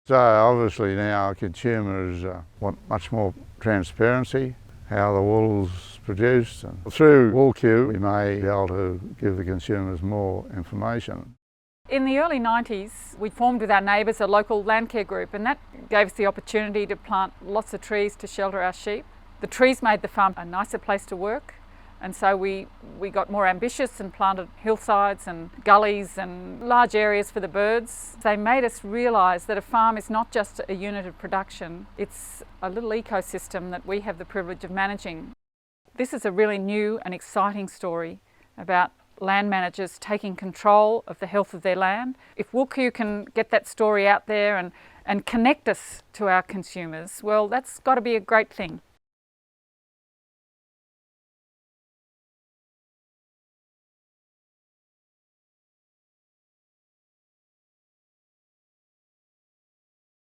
So obviously now consumers want much more transparency, how the wool's produced. And through WoolQ we may be able to give the consumers more information. In the early 90s, we formed with our neighbours a local landcare group, and that gave us the opportunity to plant lots of trees to shelter our sheep. The trees made the farm a nicer place to work, and so we got more ambitious and planted hillsides and gullies and large areas for the birds. They made us realise that a farm is not just a unit of production, it's a little ecosystem that we have the privilege of managing. This is a really new and exciting story about land managers taking control of the health of their land. If WoolQ can get that story out there and connect us to our consumers, well, that's got to be a great thing.